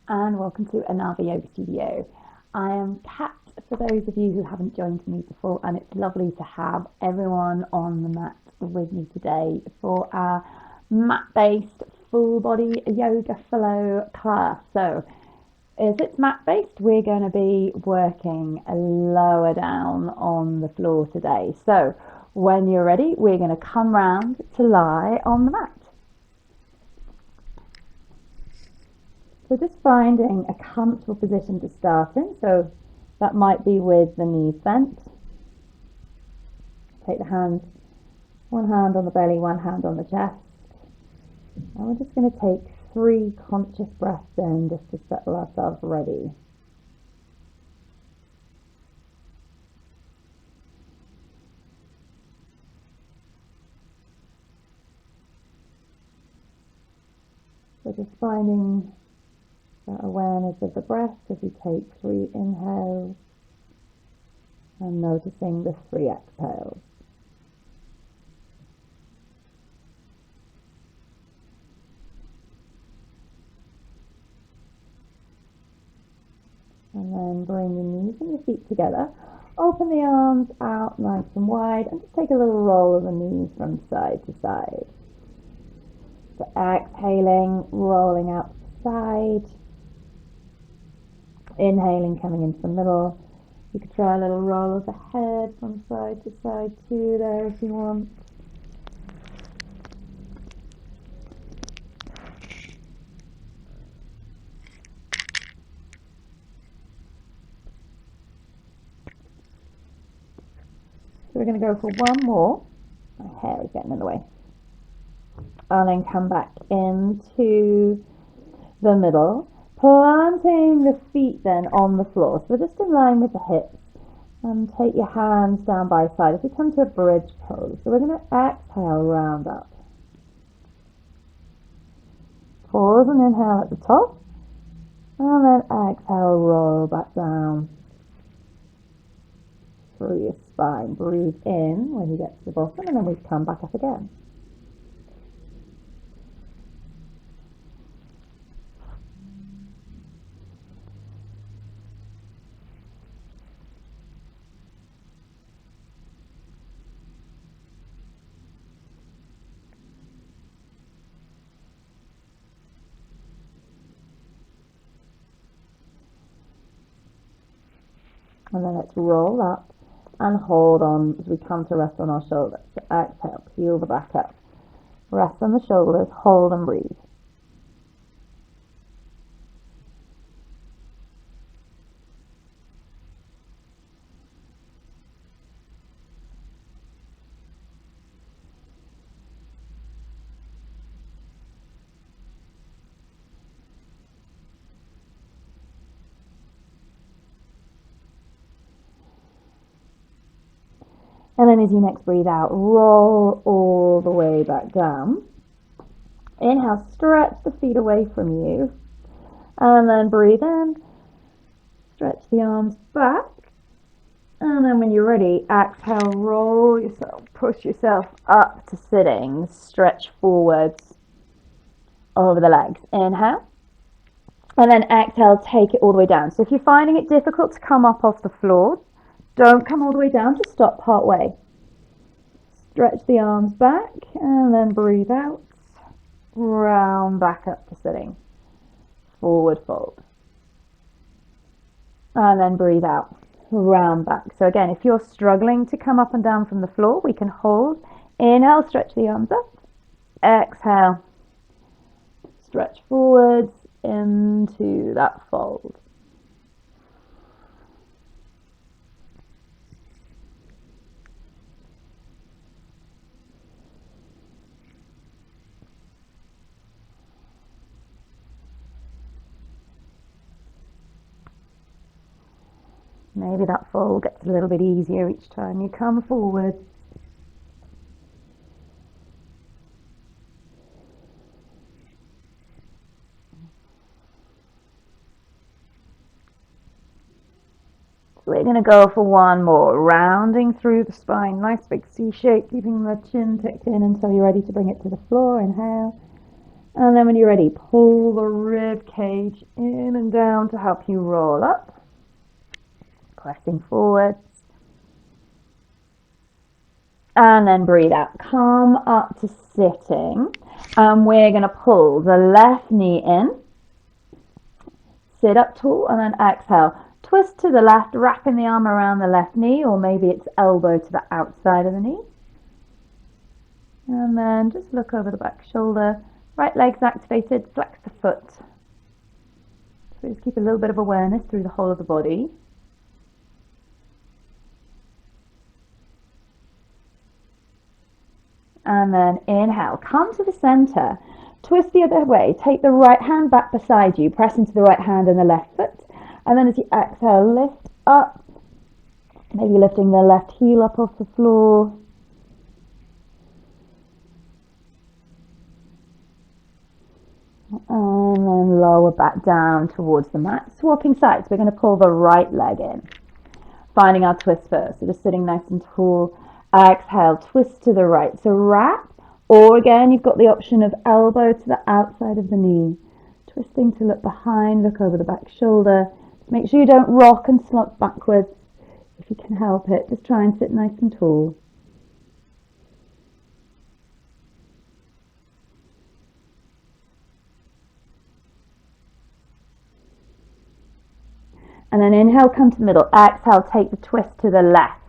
And welcome to another yoga studio. I am Kat for those of you who haven't joined me before, and it's lovely to have everyone on the mat with me today for our mat-based full body yoga flow class. So as it's mat-based, we're going to be working lower down on the floor today. So when you're ready, we're going to come round to lie on the mat. So just finding a comfortable position to start in. So that might be with the knees bent. Take the hands, one hand on the belly, one hand on the chest. And we're just going to take 3 conscious breaths in just to settle ourselves ready. So just finding that awareness of the breath as we take 3 inhales and noticing the 3 exhales. And then bring your knees and your feet together. Open the arms out nice and wide and just take a little roll of the knees from side to side. So exhaling, rolling out to the side. Inhaling, coming into the middle. You could try a little roll of the head from side to side too there if you want. So we're going to go for one more. My hair is getting in the way. And then come back into the middle, planting the feet then on the floor. So we're just in line with the hips. And take your hands down by side as we come to a bridge pose. So we're going to exhale, round up. Pause and inhale at the top. And then exhale, roll back down through your spine. Breathe in when you get to the bottom, and then we come back up again. And then let's roll up and hold on as we come to rest on our shoulders. So exhale, peel the back up. Rest on the shoulders, hold and breathe. And then as you next breathe out, roll all the way back down. Inhale, stretch the feet away from you. And then breathe in, stretch the arms back. And then when you're ready, exhale, roll yourself, push yourself up to sitting. Stretch forwards over the legs. Inhale. And then exhale, take it all the way down. So if you're finding it difficult to come up off the floor, don't come all the way down, just stop part way. Stretch the arms back and then breathe out. Round back up to sitting. Forward fold. And then breathe out. Round back. So again, if you're struggling to come up and down from the floor, we can hold. Inhale, stretch the arms up. Exhale. Stretch forwards into that fold. Maybe that fold gets a little bit easier each time you come forward. So we're going to go for one more, rounding through the spine, nice big C shape, keeping the chin tucked in until you're ready to bring it to the floor. Inhale. And then when you're ready, pull the rib cage in and down to help you roll up. Pressing forwards. And then breathe out. Come up to sitting. And we're going to pull the left knee in. Sit up tall and then exhale. Twist to the left, wrapping the arm around the left knee, or maybe it's elbow to the outside of the knee. And then just look over the back shoulder. Right leg's activated, flex the foot. So just keep a little bit of awareness through the whole of the body. And then inhale, come to the center. Twist the other way. Take the right hand back beside you. Press into the right hand and the left foot. And then as you exhale, lift up. Maybe lifting the left heel up off the floor. And then lower back down towards the mat. Swapping sides. We're going to pull the right leg in. Finding our twist first. So just sitting nice and tall. Exhale, twist to the right. So wrap. Or again, you've got the option of elbow to the outside of the knee. Twisting to look behind, look over the back shoulder. Make sure you don't rock and slump backwards. If you can help it, just try and sit nice and tall. And then inhale, come to the middle. Exhale, take the twist to the left.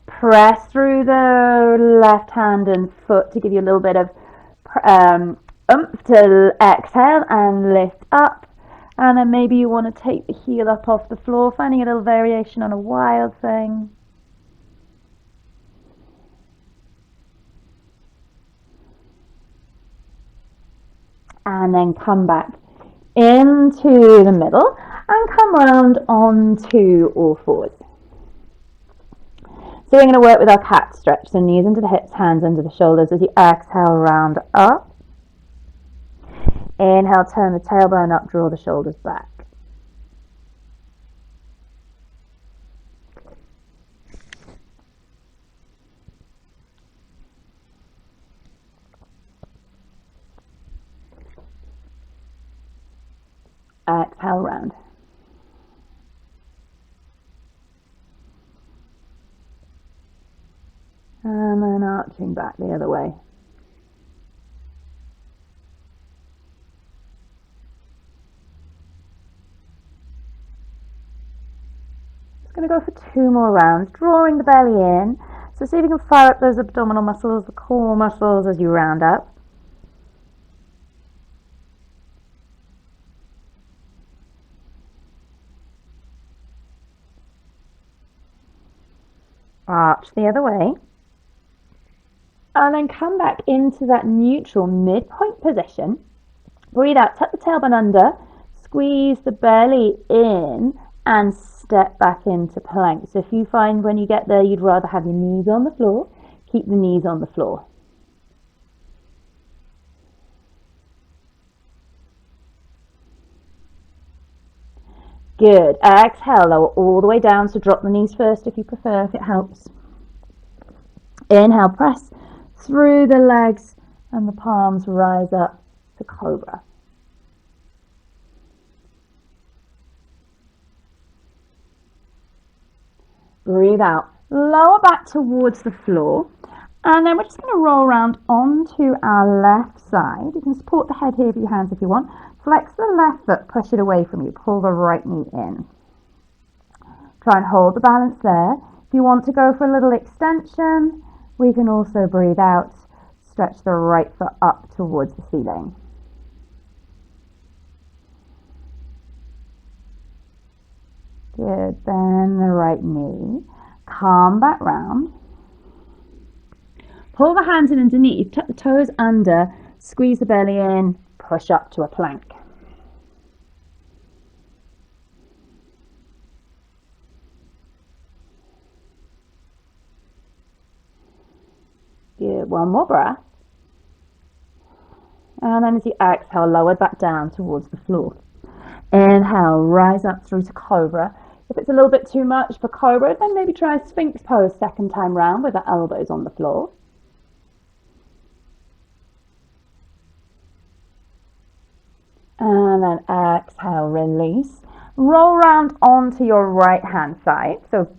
Press through the left hand and foot to give you a little bit of oomph to exhale and lift up. And then maybe you want to take the heel up off the floor, finding a little variation on a wild thing. And then come back into the middle and come round onto all fours. So we're going to work with our cat stretch. So knees into the hips, hands under the shoulders as you exhale, round up. Inhale, turn the tailbone up, draw the shoulders back. Exhale, round. And then arching back the other way. Just going to go for 2 more rounds, drawing the belly in. So see if you can fire up those abdominal muscles, the core muscles as you round up. Arch the other way. And then come back into that neutral midpoint position. Breathe out, tuck the tailbone under, squeeze the belly in and step back into plank. So if you find when you get there you'd rather have your knees on the floor, keep the knees on the floor. Good. Exhale, lower all the way down, so drop the knees first if you prefer, if it helps. Inhale, press through the legs and the palms rise up to cobra. Breathe out, lower back towards the floor, and then we're just going to roll around onto our left side. You can support the head here with your hands if you want. Flex the left foot, push it away from you, pull the right knee in. Try and hold the balance there. If you want to go for a little extension, we can also breathe out, stretch the right foot up towards the ceiling. Good, bend the right knee, come back round. Pull the hands in underneath, tuck the toes under, squeeze the belly in, push up to a plank. Good, one more breath. And then as you exhale, lower back down towards the floor. Inhale, rise up through to cobra. If it's a little bit too much for cobra, then maybe try sphinx pose second time round with the elbows on the floor. And then exhale, release. Roll round onto your right hand side. So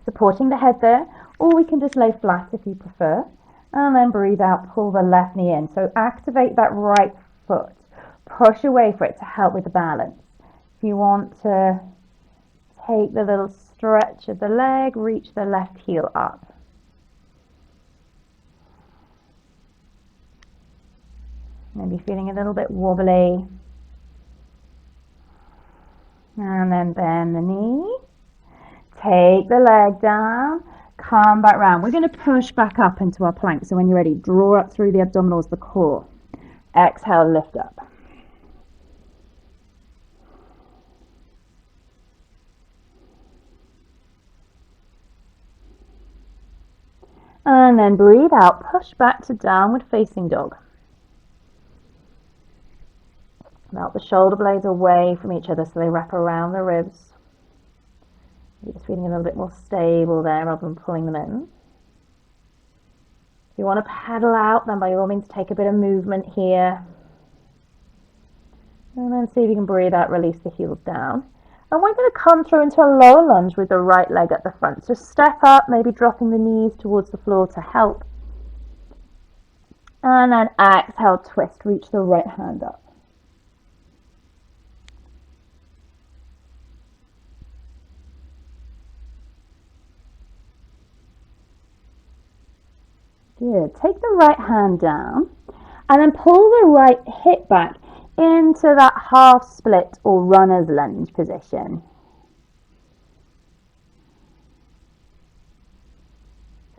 supporting the head there, or we can just lay flat if you prefer. And then breathe out, pull the left knee in. So activate that right foot. Push away for it to help with the balance. If you want to take the little stretch of the leg, reach the left heel up. Maybe feeling a little bit wobbly. And then bend the knee. Take the leg down. Come back round. We're going to push back up into our plank. So when you're ready, draw up through the abdominals, the core. Exhale, lift up. And then breathe out, push back to downward facing dog. Melt the shoulder blades away from each other so they wrap around the ribs. You're just feeling a little bit more stable there rather than pulling them in. If you want to paddle out, then by all means take a bit of movement here. And then see if you can breathe out, release the heels down. And we're going to come through into a lower lunge with the right leg at the front. So step up, maybe dropping the knees towards the floor to help. And then exhale, twist, reach the right hand up. Good. Take the right hand down and then pull the right hip back into that half split or runner's lunge position.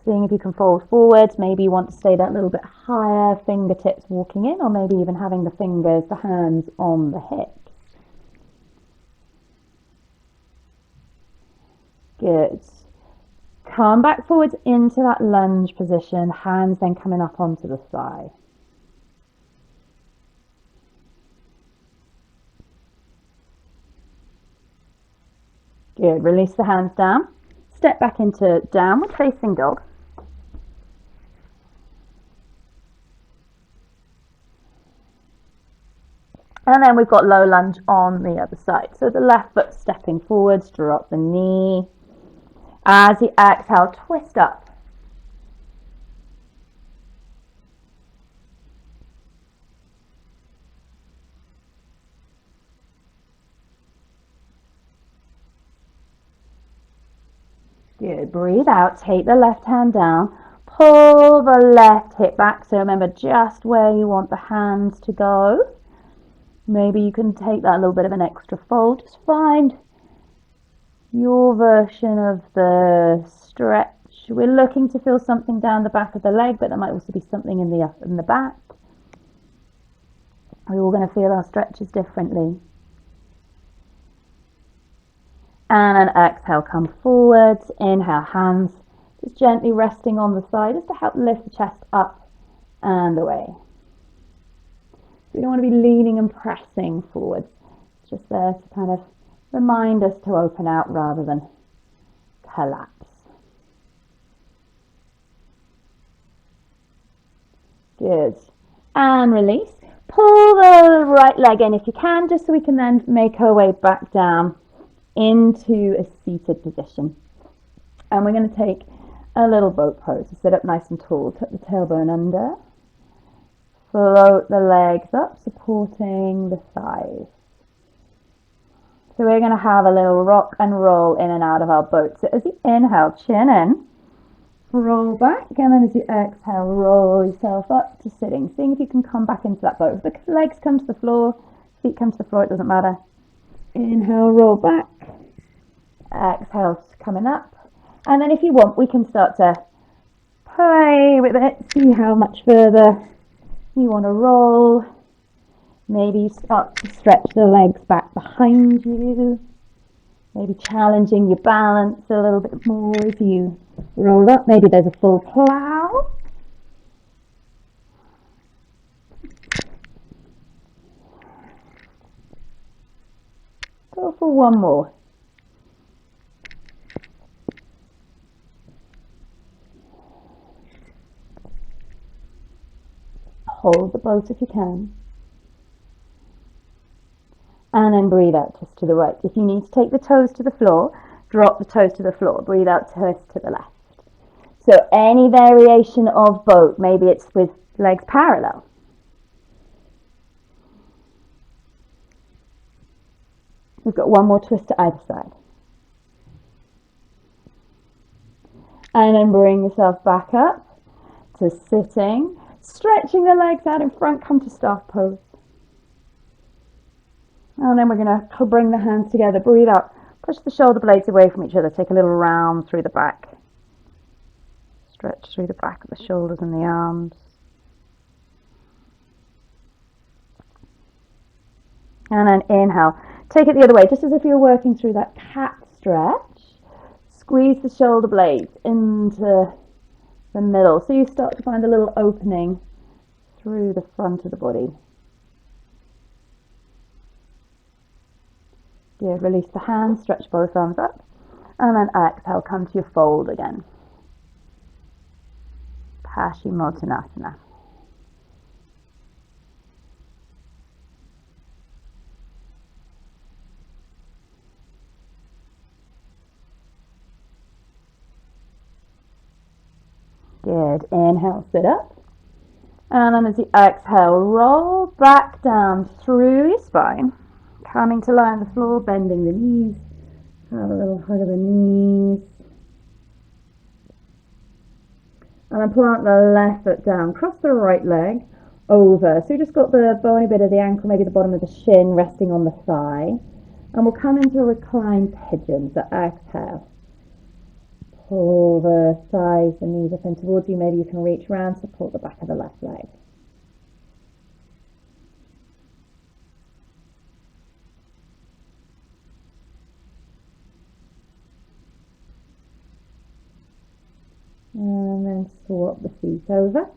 Seeing if you can fold forward. Maybe you want to stay that little bit higher, fingertips walking in, or maybe even having the fingers, the hands on the hips. Good. Come back forwards into that lunge position, hands then coming up onto the thigh. Good, release the hands down. Step back into downward facing dog. And then we've got low lunge on the other side. So the left foot stepping forwards, drop the knee. As you exhale, twist up. Good, breathe out, take the left hand down, pull the left hip back. So remember just where you want the hands to go. Maybe you can take that a little bit of an extra fold. Just find your version of the stretch. We're looking to feel something down the back of the leg, but there might also be something in the back. We're all going to feel our stretches differently. And then exhale, come forwards. Inhale, hands just gently resting on the side just to help lift the chest up and away. We don't want to be leaning and pressing forwards. It's just there to kind of remind us to open out rather than collapse. Good. And release. Pull the right leg in if you can, just so we can then make our way back down into a seated position. And we're going to take a little boat pose. So sit up nice and tall, tuck the tailbone under. Float the legs up, supporting the thighs. So we're going to have a little rock and roll in and out of our boat. So as you inhale, chin in, roll back, and then as you exhale, roll yourself up to sitting. Seeing if you can come back into that boat. If the legs come to the floor, feet come to the floor, it doesn't matter. Inhale, roll back. Exhale, coming up. And then if you want, we can start to play with it, see how much further you want to roll. Maybe you start to stretch the legs back behind you. Maybe challenging your balance a little bit more as you roll up. Maybe there's a full plow. Go for one more. Hold the boat if you can. and breathe out, twist to the right. If you need to take the toes to the floor, drop the toes to the floor. Breathe out, twist to the left. So any variation of both, maybe it's with legs parallel. We've got one more twist to either side. And then bring yourself back up to sitting, stretching the legs out in front, come to staff pose. And then we're going to bring the hands together, breathe out, push the shoulder blades away from each other, take a little round through the back. Stretch through the back of the shoulders and the arms. And then inhale, take it the other way, just as if you're working through that cat stretch. Squeeze the shoulder blades into the middle, so you start to find a little opening through the front of the body. Good, release the hands, stretch both arms up, and then exhale, come to your fold again. Paschimottanasana. Good, inhale, sit up. And then as you exhale, roll back down through your spine. Coming to lie on the floor, bending the knees. Have a little hug of the knees. And then plant the left foot down. Cross the right leg over. So you just got the bony bit of the ankle, maybe the bottom of the shin resting on the thigh. And we'll come into a reclined pigeon. So exhale. Pull the thighs and knees up in towards you. Maybe you can reach around, support the back of the left leg. And then swap the feet over.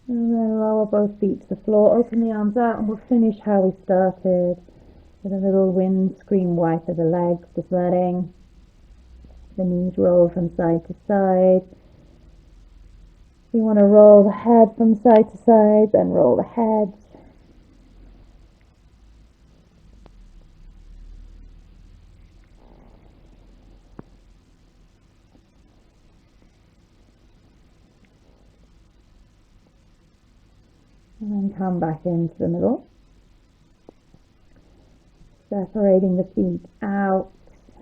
And then lower both feet to the floor, open the arms out, and we'll finish how we started with a little windscreen wipe of the legs, just letting the knees roll from side to side. If you want to roll the head from side to side, then roll the head. And then come back into the middle. Separating the feet out,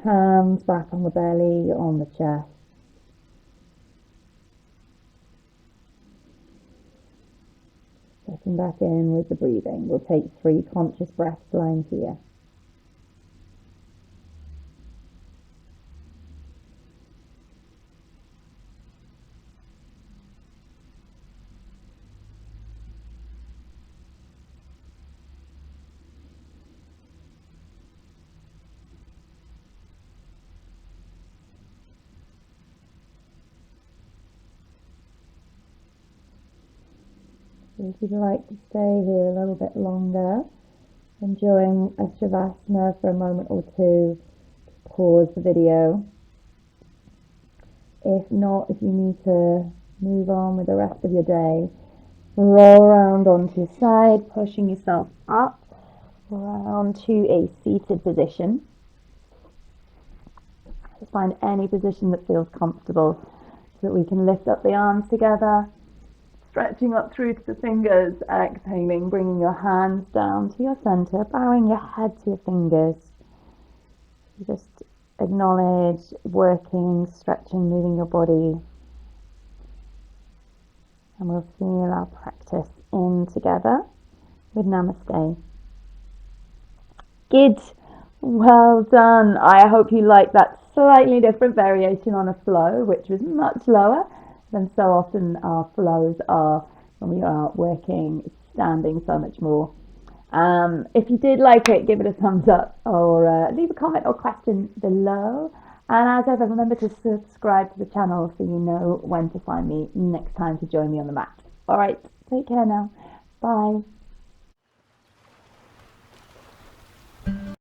hands back on the belly, on the chest. Checking back in with the breathing. We'll take 3 conscious breaths lying here. If you'd like to stay here a little bit longer, enjoying a Shavasana for a moment or two, pause the video. If not, if you need to move on with the rest of your day, roll around onto your side, pushing yourself up, round to a seated position. Just find any position that feels comfortable so that we can lift up the arms together. Stretching up through to the fingers, exhaling, bringing your hands down to your center, bowing your head to your fingers. Just acknowledge working, stretching, moving your body. And we'll feel our practice in together with Namaste. Good. Well done. I hope you liked that slightly different variation on a flow, which was much lower than so often our flows are when we are working standing so much more. If you did like it, give it a thumbs up or leave a comment or question below. And as ever, remember to subscribe to the channel so you know when to find me next time to join me on the mat. All right. Take care now. Bye.